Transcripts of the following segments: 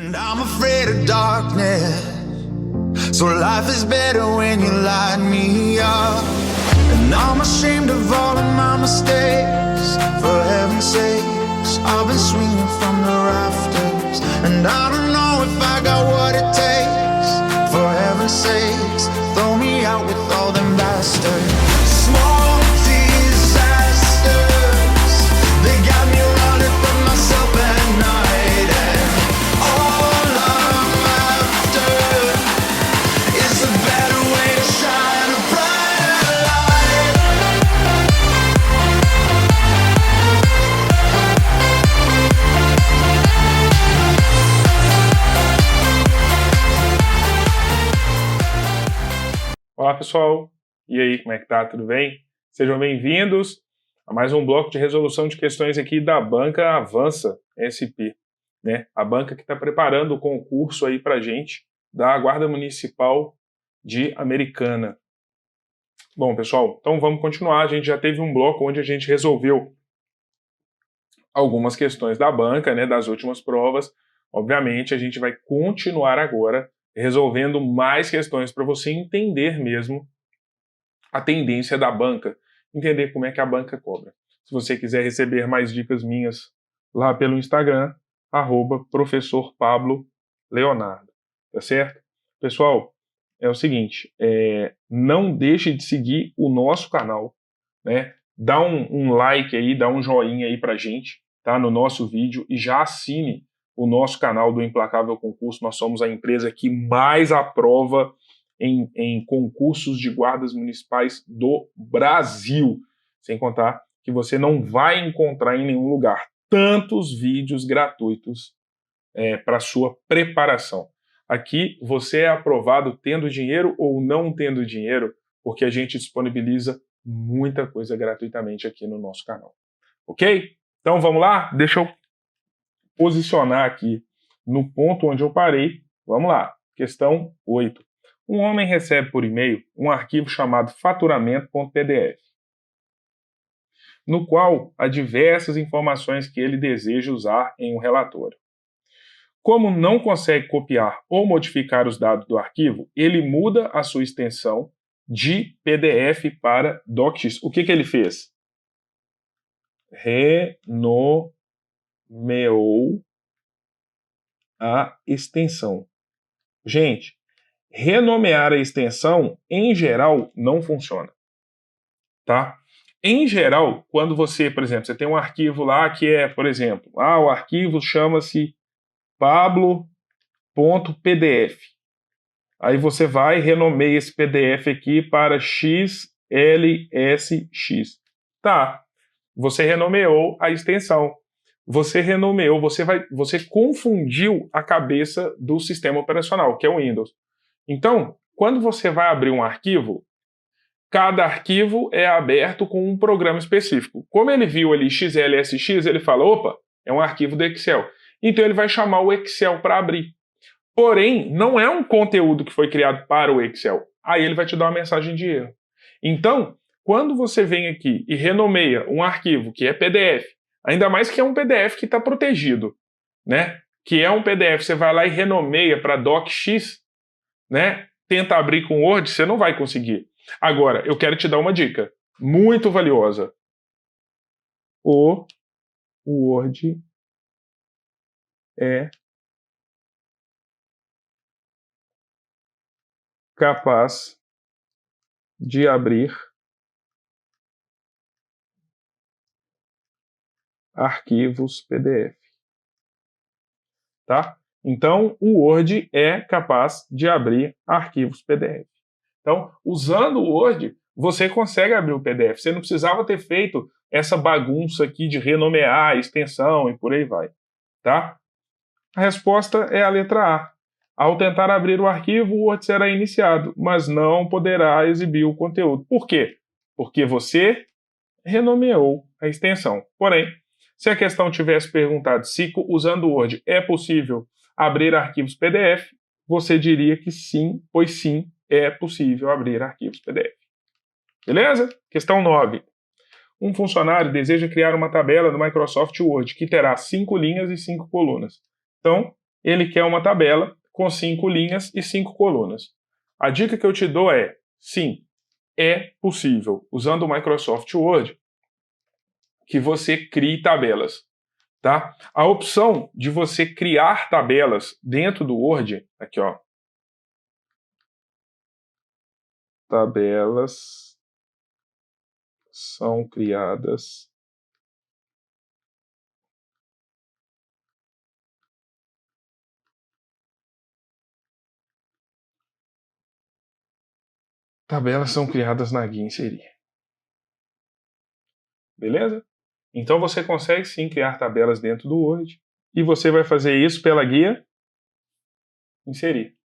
And I'm afraid of darkness, so life is better when you light me up. And I'm ashamed of all of my mistakes, for heaven's sakes, I've been swinging from the rafters. And I don't know if I got what it takes, for heaven's sakes, throw me out with all them bastards. Small disasters, they got me running from myself at night. And all I'm after is a better way to shine a brighter light. Olá pessoal, e aí, como é que tá? Tudo bem? Sejam bem-vindos a mais um bloco de resolução de questões aqui da Banca Avança SP, né? A banca que está preparando o concurso aí pra gente da Guarda Municipal de Americana. Bom, pessoal, então vamos continuar. A gente já teve um bloco onde a gente resolveu algumas questões da banca, né, das últimas provas. Obviamente, a gente vai continuar agora resolvendo mais questões para você entender mesmo a tendência da banca, entender como é que a banca cobra. Se você quiser receber mais dicas minhas lá pelo Instagram, @professorpabloleonardo, tá certo? Pessoal, é o seguinte, não deixe de seguir o nosso canal, né? Dá um like aí, dá um joinha aí pra gente, tá? No nosso vídeo, e já assine o nosso canal do Implacável Concurso. Nós somos a empresa que mais aprova em concursos de guardas municipais do Brasil. Sem contar que você não vai encontrar em nenhum lugar tantos vídeos gratuitos para sua preparação. Aqui você é aprovado tendo dinheiro ou não tendo dinheiro, porque a gente disponibiliza muita coisa gratuitamente aqui no nosso canal. Ok? Então vamos lá? Deixa eu posicionar aqui no ponto onde eu parei. Vamos lá. Questão 8. Um homem recebe por e-mail um arquivo chamado faturamento.pdf, no qual há diversas informações que ele deseja usar em um relatório. Como não consegue copiar ou modificar os dados do arquivo, ele muda a sua extensão de PDF para DocX. O que ele fez? Renomeou a extensão. Gente, renomear a extensão, em geral, não funciona. Tá? Em geral, quando você, por exemplo, você tem um arquivo lá que é, por exemplo, o arquivo chama-se pablo.pdf. Aí você vai e renomeia esse PDF aqui para XLSX. Tá, você renomeou a extensão. Você renomeou, você confundiu a cabeça do sistema operacional, que é o Windows. Então, quando você vai abrir um arquivo, cada arquivo é aberto com um programa específico. Como ele viu ali XLSX, ele fala, opa, é um arquivo do Excel. Então ele vai chamar o Excel para abrir. Porém, não é um conteúdo que foi criado para o Excel. Aí ele vai te dar uma mensagem de erro. Então, quando você vem aqui e renomeia um arquivo que é PDF, ainda mais que é um PDF que está protegido, né? Que é um PDF, você vai lá e renomeia para DocX, né? Tenta abrir com Word, você não vai conseguir. Agora, eu quero te dar uma dica muito valiosa. O Word é capaz de abrir arquivos PDF. Tá? Então, o Word é capaz de abrir arquivos PDF. Então, usando o Word, você consegue abrir o PDF. Você não precisava ter feito essa bagunça aqui de renomear a extensão e por aí vai. Tá? A resposta é a letra A. Ao tentar abrir o arquivo, o Word será iniciado, mas não poderá exibir o conteúdo. Por quê? Porque você renomeou a extensão. Porém, se a questão tivesse perguntado se usando o Word é possível abrir arquivos PDF, você diria que sim, pois sim, é possível abrir arquivos PDF. Beleza? Questão 9. Um funcionário deseja criar uma tabela no Microsoft Word que terá 5 linhas e 5 colunas. Então, ele quer uma tabela com 5 linhas e 5 colunas. A dica que eu te dou é, sim, é possível, usando o Microsoft Word, que você crie tabelas. Tá? A opção de você criar tabelas dentro do Word, aqui ó, tabelas são criadas na guia inserir. Beleza? Então você consegue sim criar tabelas dentro do Word e você vai fazer isso pela guia inserir.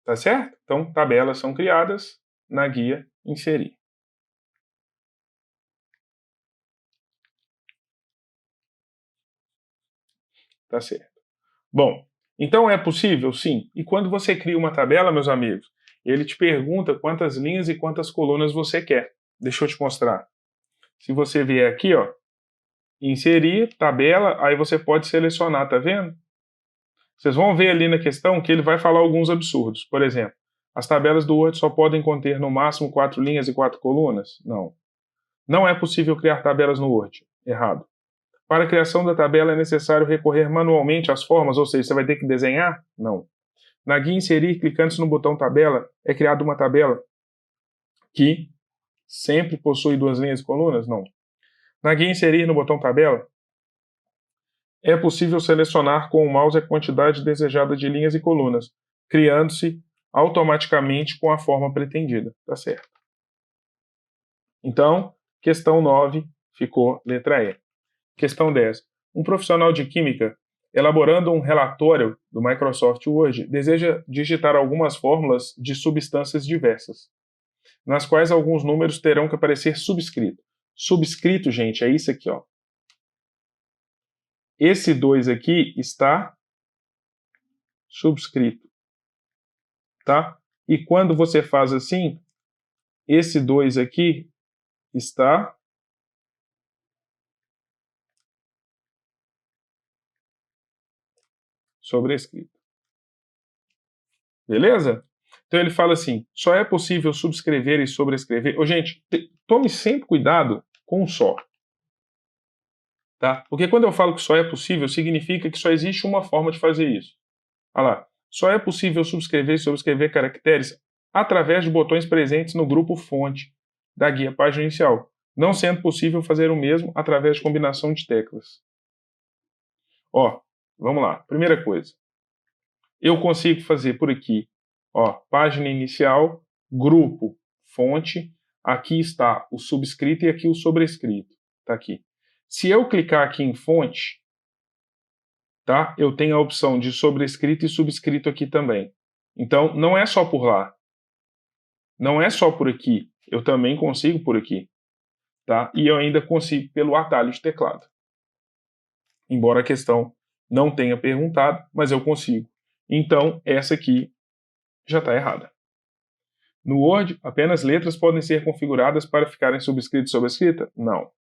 Tá certo? Então, tabelas são criadas na guia inserir. Tá certo. Bom, então é possível? Sim. E quando você cria uma tabela, meus amigos, ele te pergunta quantas linhas e quantas colunas você quer. Deixa eu te mostrar. Se você vier aqui, ó, inserir, tabela, aí você pode selecionar, tá vendo? Vocês vão ver ali na questão que ele vai falar alguns absurdos. Por exemplo, as tabelas do Word só podem conter no máximo 4 linhas e 4 colunas? Não. Não é possível criar tabelas no Word. Errado. Para a criação da tabela é necessário recorrer manualmente às formas, ou seja, você vai ter que desenhar? Não. Na guia inserir, clicando no botão tabela, é criada uma tabela que sempre possui 2 linhas e colunas? Não. Na guia inserir, no botão tabela, é possível selecionar com o mouse a quantidade desejada de linhas e colunas, criando-se automaticamente com a forma pretendida. Tá certo. Então, questão 9 ficou letra E. Questão 10. Um profissional de química, elaborando um relatório do Microsoft Word, deseja digitar algumas fórmulas de substâncias diversas, nas quais alguns números terão que aparecer subscrito. Subscrito, gente, é isso aqui, ó. Esse 2 aqui está subscrito, tá? E quando você faz assim, esse 2 aqui está sobrescrito. Beleza? Então ele fala assim, só é possível subscrever e sobrescrever. Ô, gente, tome sempre cuidado com o só. Tá? Porque quando eu falo que só é possível, significa que só existe uma forma de fazer isso. Olha lá, só é possível subscrever e sobrescrever caracteres através de botões presentes no grupo fonte da guia página inicial, não sendo possível fazer o mesmo através de combinação de teclas. Ó, vamos lá. Primeira coisa, eu consigo fazer por aqui, ó, página inicial, grupo, fonte, aqui está o subscrito e aqui o sobrescrito, tá aqui. Se eu clicar aqui em fonte, tá? Eu tenho a opção de sobrescrito e subscrito aqui também. Então, não é só por lá. Não é só por aqui. Eu também consigo por aqui. Tá? E eu ainda consigo pelo atalho de teclado. Embora a questão não tenha perguntado, mas eu consigo. Então, essa aqui já está errada. No Word, apenas letras podem ser configuradas para ficarem subscritas e sobrescritas? Não.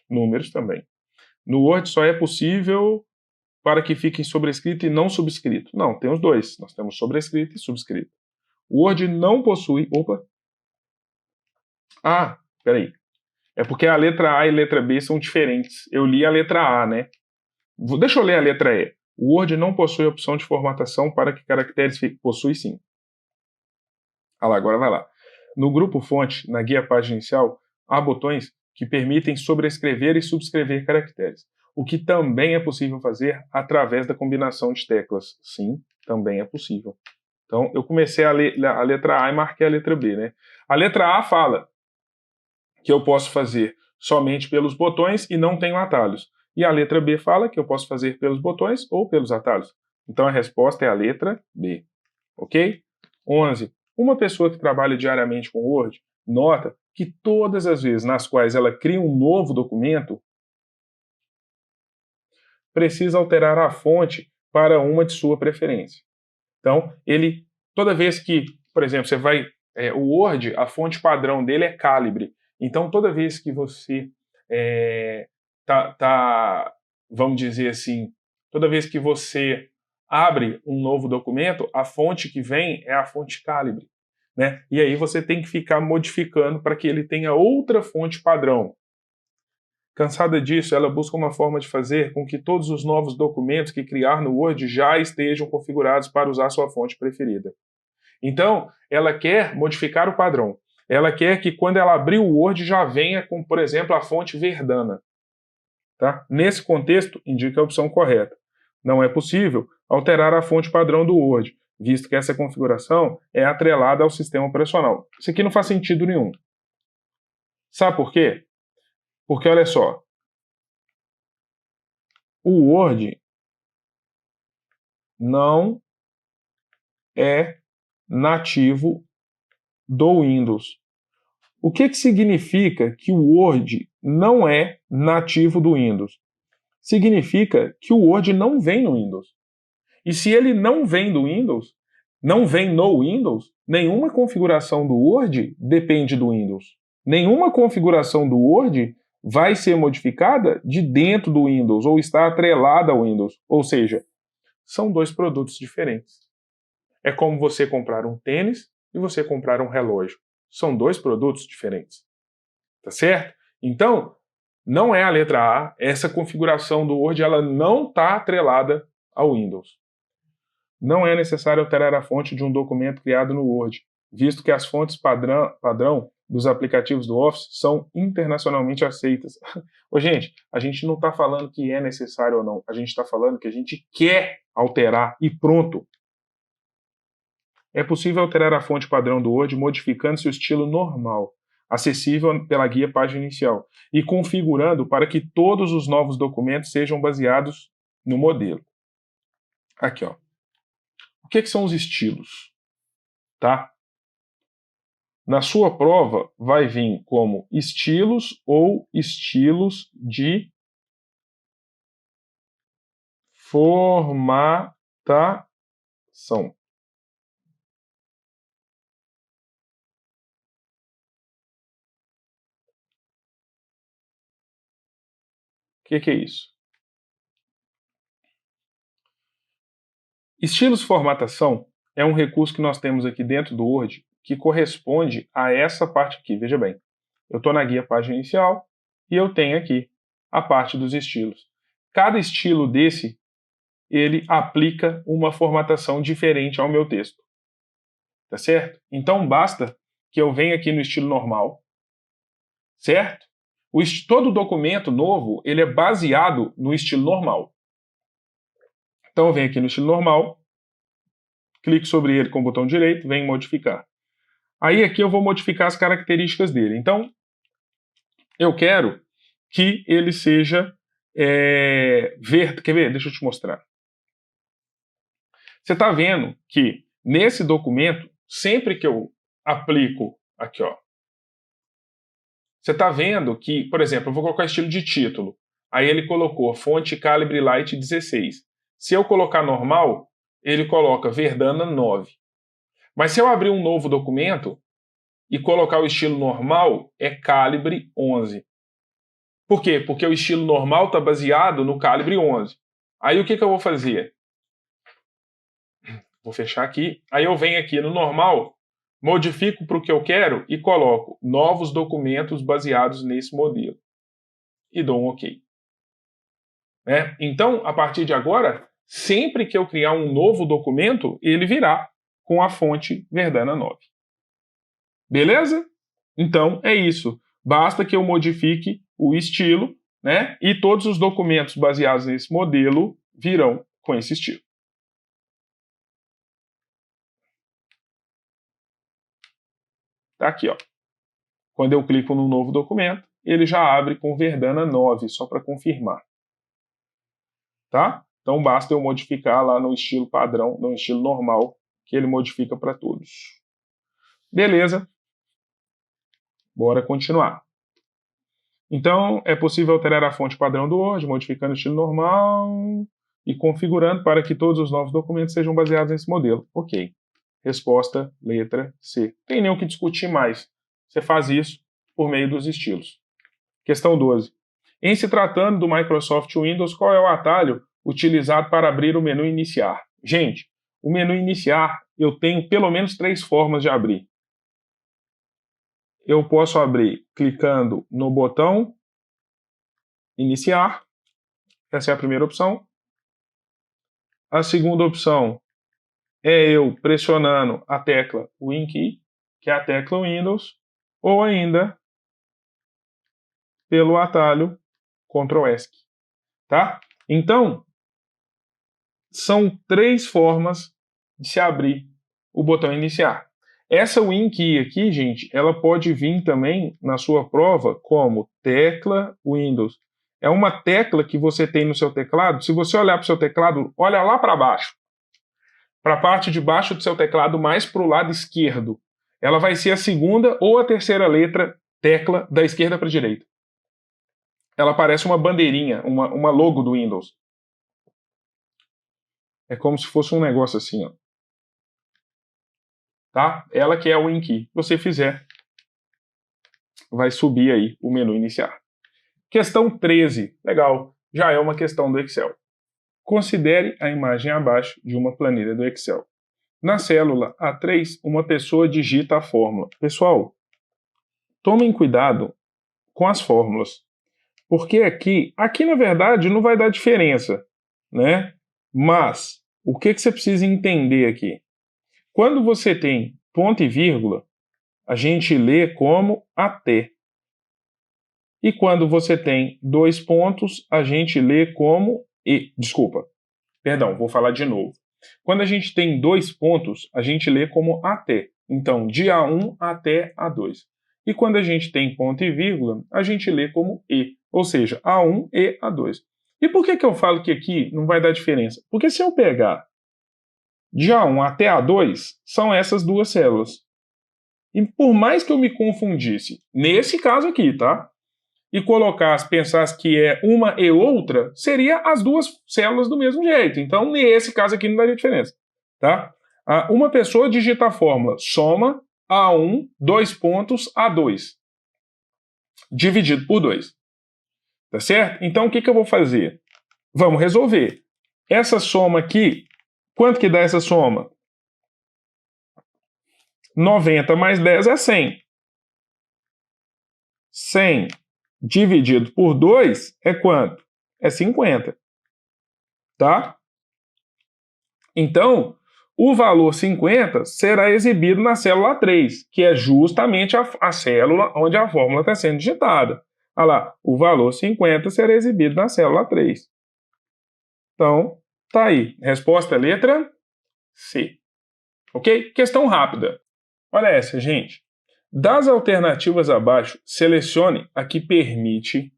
Números também. No Word só é possível para que fiquem sobrescrito e não subscrito. Não, tem os dois. Nós temos sobrescrito e subscrito. O Word não possui... Opa! Ah, peraí. É porque a letra A e a letra B são diferentes. Eu li a letra A, né? Deixa eu ler a letra E. O Word não possui opção de formatação para que caracteres fiquem... Possui sim. Ah lá, agora vai lá. No grupo fonte, na guia página inicial, há botões que permitem sobrescrever e subscrever caracteres, o que também é possível fazer através da combinação de teclas. Sim, também é possível. Então, eu comecei a ler a letra A e marquei a letra B, né? A letra A fala que eu posso fazer somente pelos botões e não tenho atalhos. E a letra B fala que eu posso fazer pelos botões ou pelos atalhos. Então, a resposta é a letra B. Ok? 11. Uma pessoa que trabalha diariamente com Word nota que todas as vezes nas quais ela cria um novo documento, precisa alterar a fonte para uma de sua preferência. Então, toda vez que, por exemplo, você vai... o Word, a fonte padrão dele é Calibre. Então, toda vez que você vamos dizer assim, toda vez que você abre um novo documento, a fonte que vem é a fonte Calibre, né? E aí você tem que ficar modificando para que ele tenha outra fonte padrão. Cansada disso, ela busca uma forma de fazer com que todos os novos documentos que criar no Word já estejam configurados para usar sua fonte preferida. Então, ela quer modificar o padrão. Ela quer que quando ela abrir o Word já venha com, por exemplo, a fonte Verdana. Tá? Nesse contexto, indique a opção correta. Não é possível alterar a fonte padrão do Word, visto que essa configuração é atrelada ao sistema operacional. Isso aqui não faz sentido nenhum. Sabe por quê? Porque, olha só, o Word não é nativo do Windows. O que significa que o Word não é nativo do Windows? Significa que o Word não vem no Windows. E se ele não vem do Windows, não vem no Windows, nenhuma configuração do Word depende do Windows. Nenhuma configuração do Word vai ser modificada de dentro do Windows ou está atrelada ao Windows. Ou seja, são dois produtos diferentes. É como você comprar um tênis e você comprar um relógio. São dois produtos diferentes. Tá certo? Então, não é a letra A. Essa configuração do Word ela não está atrelada ao Windows. Não é necessário alterar a fonte de um documento criado no Word, visto que as fontes padrão dos aplicativos do Office são internacionalmente aceitas. Ô, gente, a gente não está falando que é necessário ou não. A gente está falando que a gente quer alterar e pronto. É possível alterar a fonte padrão do Word modificando seu estilo normal, acessível pela guia página inicial, e configurando para que todos os novos documentos sejam baseados no modelo. Aqui, ó. O que são os estilos? Tá? Na sua prova vai vir como estilos ou estilos de formatação. O que é isso? Estilos formatação é um recurso que nós temos aqui dentro do Word que corresponde a essa parte aqui. Veja bem, eu estou na guia página inicial e eu tenho aqui a parte dos estilos. Cada estilo desse, ele aplica uma formatação diferente ao meu texto. Tá certo? Então basta que eu venha aqui no estilo normal, certo? Todo documento novo, ele é baseado no estilo normal. Então eu venho aqui no estilo normal, clique sobre ele com o botão direito, venho modificar. Aí aqui eu vou modificar as características dele. Então, eu quero que ele seja verde. Quer ver? Deixa eu te mostrar. Você está vendo que nesse documento, sempre que eu aplico aqui, ó, você está vendo que, por exemplo, eu vou colocar estilo de título. Aí ele colocou fonte Calibre Light 16. Se eu colocar normal, ele coloca Verdana 9. Mas se eu abrir um novo documento e colocar o estilo normal, é Calibre 11. Por quê? Porque o estilo normal está baseado no Calibre 11. Aí o que eu vou fazer? Vou fechar aqui. Aí eu venho aqui no normal, modifico para o que eu quero e coloco novos documentos baseados nesse modelo. E dou um OK. Então, a partir de agora, sempre que eu criar um novo documento, ele virá com a fonte Verdana 9. Beleza? Então, é isso. Basta que eu modifique o estilo, né? E todos os documentos baseados nesse modelo virão com esse estilo. Tá aqui, ó. Quando eu clico no novo documento, ele já abre com Verdana 9, só para confirmar. Tá? Então basta eu modificar lá no estilo padrão, no estilo normal, que ele modifica para todos. Beleza? Bora continuar. Então, é possível alterar a fonte padrão do Word, modificando o estilo normal e configurando para que todos os novos documentos sejam baseados nesse modelo. Ok. Resposta, letra C. Tem nem o que discutir mais. Você faz isso por meio dos estilos. Questão 12. Em se tratando do Microsoft Windows, qual é o atalho utilizado para abrir o menu iniciar? Gente, o menu iniciar, eu tenho pelo menos 3 formas de abrir. Eu posso abrir clicando no botão iniciar. Essa é a primeira opção. A segunda opção é eu pressionando a tecla Win Key, que é a tecla Windows, ou ainda pelo atalho Ctrl ESC, tá? Então, são 3 formas de se abrir o botão iniciar. Essa Win Key aqui, gente, ela pode vir também na sua prova como tecla Windows. É uma tecla que você tem no seu teclado. Se você olhar para o seu teclado, olha lá para baixo. Para a parte de baixo do seu teclado, mais para o lado esquerdo. Ela vai ser a segunda ou a terceira tecla da esquerda para a direita. Ela parece uma bandeirinha, uma logo do Windows. É como se fosse um negócio assim, ó. Tá? Ela que é a Win Key. Se você fizer, vai subir aí o menu iniciar. Questão 13. Legal. Já é uma questão do Excel. Considere a imagem abaixo de uma planilha do Excel. Na célula A3, uma pessoa digita a fórmula. Pessoal, tomem cuidado com as fórmulas. Porque aqui na verdade não vai dar diferença, né? Mas o que você precisa entender aqui? Quando você tem ponto e vírgula, a gente lê como até. E quando você tem 2 pontos, a gente lê como e. Desculpa, perdão, vou falar de novo. Quando a gente tem 2 pontos, a gente lê como até. Então, de A1 até A2. E quando a gente tem ponto e vírgula, a gente lê como e. Ou seja, A1 e A2. E por que eu falo que aqui não vai dar diferença? Porque se eu pegar de A1 até A2, são essas 2 células. E por mais que eu me confundisse, nesse caso aqui, tá? E pensasse que é uma e outra, seria as 2 células do mesmo jeito. Então, nesse caso aqui não daria diferença, tá? Uma pessoa digita a fórmula soma A1, 2 pontos, A2, dividido por 2. Tá certo? Então, o que eu vou fazer? Vamos resolver. Essa soma aqui, quanto que dá essa soma? 90 mais 10 é 100. 100 dividido por 2 é quanto? É 50. Tá? Então, o valor 50 será exibido na célula 3, que é justamente a célula onde a fórmula está sendo digitada. Olha lá, o valor 50 será exibido na célula 3. Então, tá aí. Resposta letra C. Ok? Questão rápida. Olha essa, gente. Das alternativas abaixo, selecione a que permite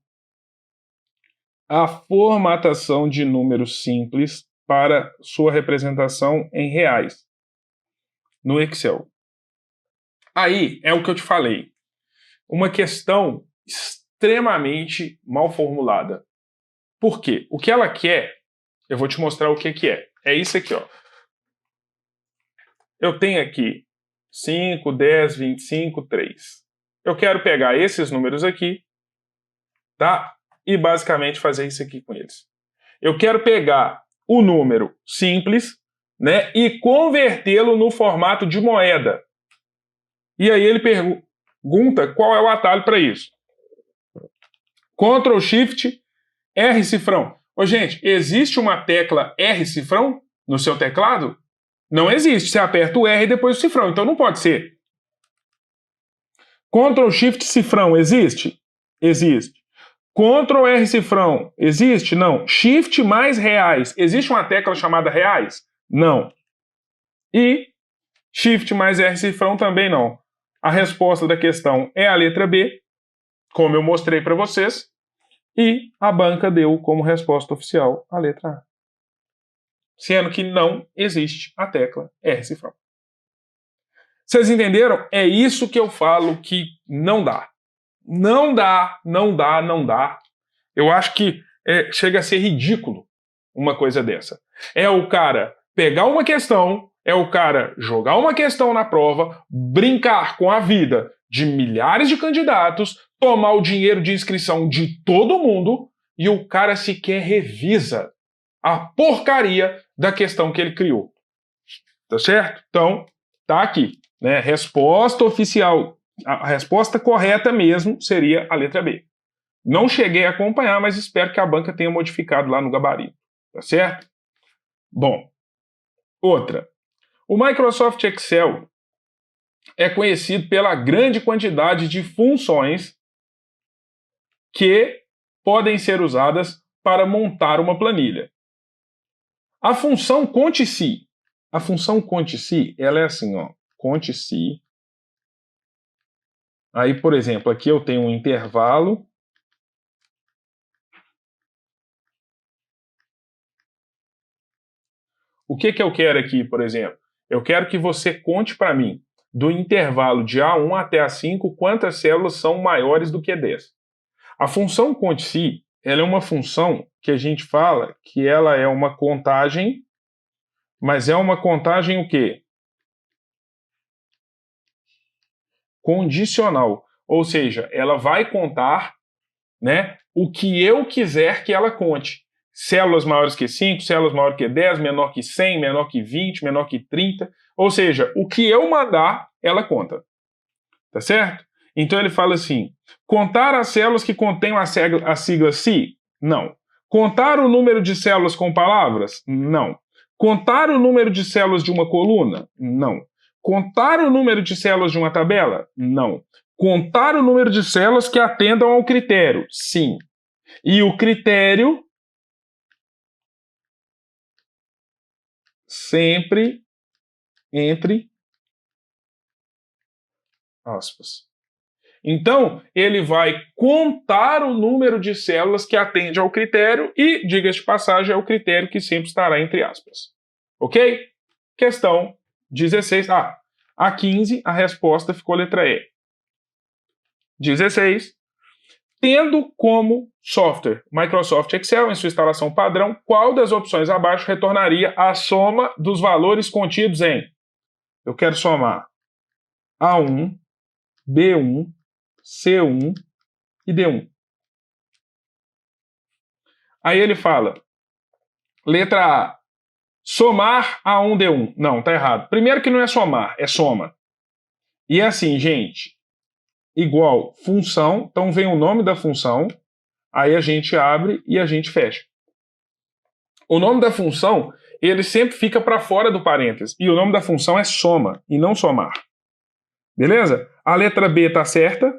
a formatação de números simples para sua representação em reais no Excel. Aí é o que eu te falei. Uma questão extremamente mal formulada. Por quê? O que ela quer, eu vou te mostrar o que é. É isso aqui, ó. Eu tenho aqui 5, 10, 25, 3. Eu quero pegar esses números aqui, tá? E basicamente fazer isso aqui com eles. Eu quero pegar o número simples, né? E convertê-lo no formato de moeda. E aí ele pergunta qual é o atalho para isso. Ctrl Shift R cifrão. Ô, gente, existe uma tecla R cifrão no seu teclado? Não existe. Você aperta o R e depois o cifrão. Então não pode ser. Ctrl Shift cifrão existe? Existe. Ctrl R cifrão existe? Não. Shift mais reais. Existe uma tecla chamada reais? Não. E Shift mais R cifrão também não. A resposta da questão é a letra B, como eu mostrei para vocês, e a banca deu como resposta oficial a letra A. Sendo que não existe a tecla R cifrão. Vocês entenderam? É isso que eu falo que não dá. Não dá, não dá, não dá. Eu acho que chega a ser ridículo uma coisa dessa. É o cara pegar uma questão, é o cara jogar uma questão na prova, brincar com a vida de milhares de candidatos, tomar o dinheiro de inscrição de todo mundo e o cara sequer revisa a porcaria da questão que ele criou. Tá certo? Então, tá aqui, né? Resposta oficial, a resposta correta mesmo seria a letra B. Não cheguei a acompanhar, mas espero que a banca tenha modificado lá no gabarito. Tá certo? Bom, outra. O Microsoft Excel é conhecido pela grande quantidade de funções que podem ser usadas para montar uma planilha. A função conte-se. A função conte-se, ela é assim, ó. Conte-se. Aí, por exemplo, aqui eu tenho um intervalo. O que eu quero aqui, por exemplo? Eu quero que você conte para mim, do intervalo de A1 até A5, quantas células são maiores do que 10. A função conte-se, ela é uma função que a gente fala que ela é uma contagem, mas é uma contagem o quê? Condicional. Ou seja, ela vai contar, né, o que eu quiser que ela conte. Células maiores que 5, células maiores que 10, menor que 100, menor que 20, menor que 30. Ou seja, o que eu mandar, ela conta. Tá certo? Então ele fala assim, contar as células que contêm a sigla Si? Não. Contar o número de células com palavras? Não. Contar o número de células de uma coluna? Não. Contar o número de células de uma tabela? Não. Contar o número de células que atendam ao critério? Sim. E o critério sempre entre aspas. Então, ele vai contar o número de células que atende ao critério e, diga-se de passagem, é o critério que sempre estará entre aspas. Ok? Questão 16. A 15, a resposta ficou letra E. 16. Tendo como software Microsoft Excel em sua instalação padrão, qual das opções abaixo retornaria a soma dos valores contidos em... Eu quero somar A1, B1, C1 e D1. Aí ele fala, letra A, somar A1, D1. Não, tá errado. Primeiro que não é somar, é soma. E é assim, gente, igual função, então vem o nome da função, aí a gente abre e a gente fecha. O nome da função, ele sempre fica para fora do parênteses, e o nome da função é soma, e não somar. Beleza? A letra B tá certa.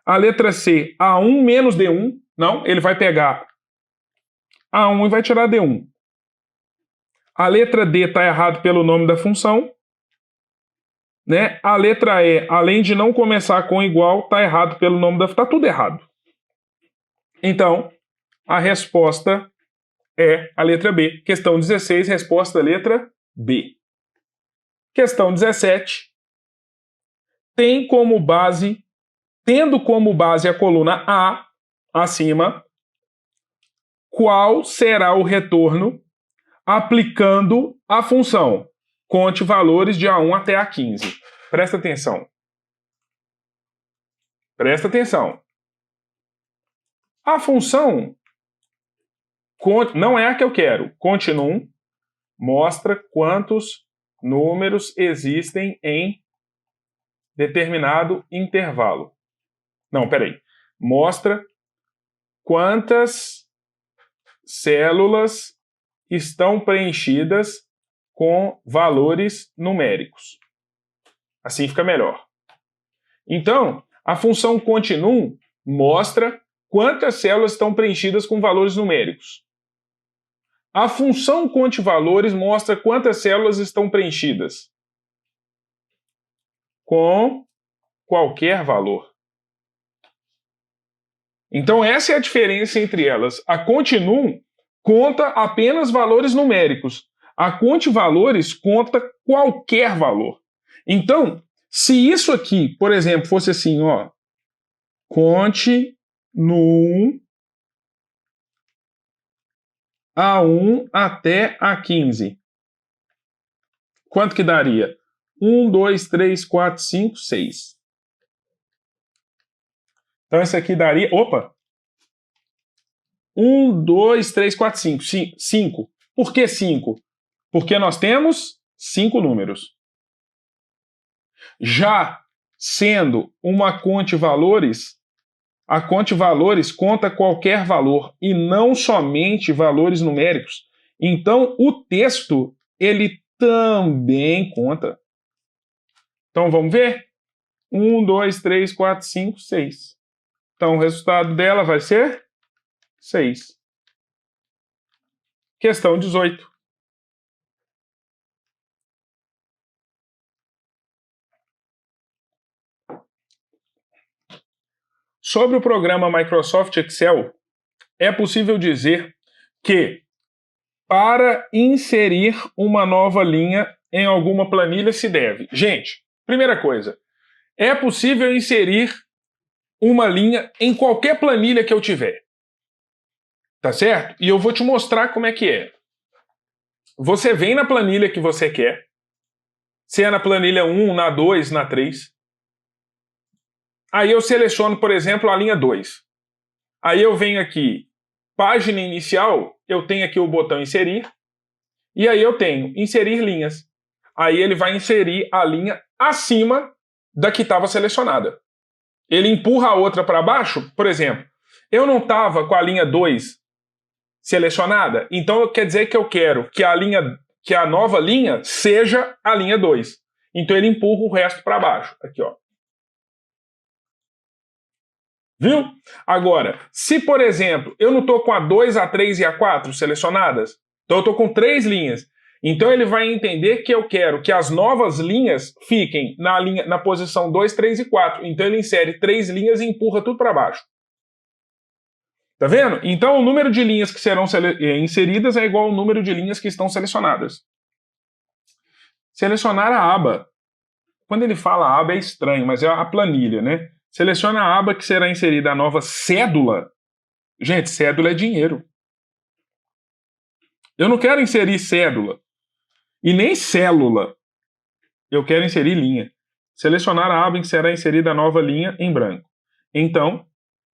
A letra C, A1 menos D1. Não, ele vai pegar A1 e vai tirar D1. A letra D está errado pelo nome da função. Né? A letra E, além de não começar com igual, está errado pelo nome da função. Está tudo errado. Então, a resposta é a letra B. Questão 16, resposta letra B. Questão 17. Tendo como base a coluna A acima, qual será o retorno aplicando a função? Conte valores de A1 até A15. Presta atenção. Presta atenção. A função não é a que eu quero. Continuum mostra quantos números existem em determinado intervalo. Não, peraí. Mostra quantas células estão preenchidas com valores numéricos. Assim fica melhor. Então, a função continuum mostra quantas células estão preenchidas com valores numéricos. A função conte valores mostra quantas células estão preenchidas com qualquer valor. Então, essa é a diferença entre elas. A continuum conta apenas valores numéricos. A conte valores conta qualquer valor. Então, se isso aqui, por exemplo, fosse assim, ó, conte no A1 até A15. Quanto que daria? 1, 2, 3, 4, 5, 6. Então, isso aqui daria... Opa! 1, 2, 3, 4, 5. 5. Por que 5? Porque nós temos 5 números. Já sendo uma conte valores, a conte valores conta qualquer valor e não somente valores numéricos. Então, o texto, ele também conta. Então, vamos ver? 1, 2, 3, 4, 5, 6. Então, o resultado dela vai ser 6. Questão 18. Sobre o programa Microsoft Excel, é possível dizer que para inserir uma nova linha em alguma planilha se deve. Gente, primeira coisa, é possível inserir uma linha em qualquer planilha que eu tiver. Tá certo? E eu vou te mostrar como é que é. Você vem na planilha que você quer, se é na planilha 1, na 2, na 3. Aí eu seleciono, por exemplo, a linha 2. Aí eu venho aqui, página inicial, eu tenho aqui o botão inserir, e aí eu tenho inserir linhas. Aí ele vai inserir a linha acima da que estava selecionada. Ele empurra a outra para baixo, por exemplo, eu não estava com a linha 2 selecionada, então quer dizer que eu quero que a nova linha seja a linha 2. Então ele empurra o resto para baixo. Aqui, ó. Viu? Agora, se, por exemplo, eu não estou com a 2, a 3 e a 4 selecionadas, então eu estou com 3 linhas. Então ele vai entender que eu quero que as novas linhas fiquem na posição 2, 3 e 4. Então ele insere 3 linhas e empurra tudo para baixo. Tá vendo? Então o número de linhas que serão inseridas é igual ao número de linhas que estão selecionadas. Selecionar a aba. Quando ele fala aba é estranho, mas é a planilha, né? Seleciona a aba que será inserida a nova cédula. Gente, cédula é dinheiro. Eu não quero inserir cédula. E nem célula. Eu quero inserir linha. Selecionar a aba em que será inserida a nova linha em branco. Então,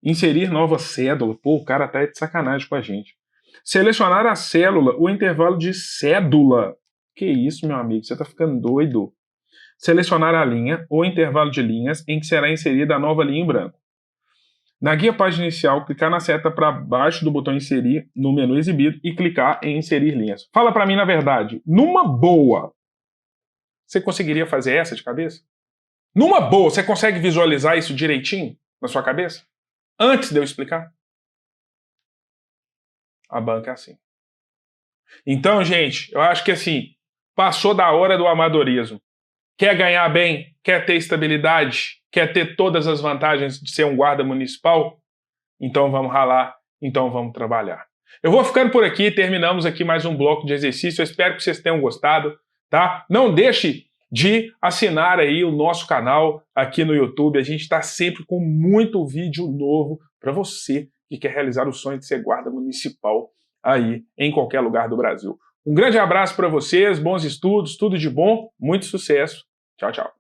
inserir nova cédula. Pô, o cara tá de sacanagem com a gente. Selecionar a célula, o intervalo de cédula. Que isso, meu amigo? Você tá ficando doido. Selecionar a linha ou intervalo de linhas em que será inserida a nova linha em branco. Na guia página inicial, clicar na seta para baixo do botão inserir no menu exibido e clicar em inserir linhas. Fala para mim na verdade, numa boa, você conseguiria fazer essa de cabeça? Numa boa, você consegue visualizar isso direitinho na sua cabeça? Antes de eu explicar? A banca é assim. Então, gente, eu acho que assim, passou da hora do amadorismo. Quer ganhar bem? Quer ter estabilidade? Quer ter todas as vantagens de ser um guarda municipal? Então vamos ralar, então vamos trabalhar. Eu vou ficando por aqui, terminamos aqui mais um bloco de exercício, eu espero que vocês tenham gostado, tá? Não deixe de assinar aí o nosso canal aqui no YouTube, a gente está sempre com muito vídeo novo para você que quer realizar o sonho de ser guarda municipal aí em qualquer lugar do Brasil. Um grande abraço para vocês, bons estudos, tudo de bom, muito sucesso. Tchau, tchau.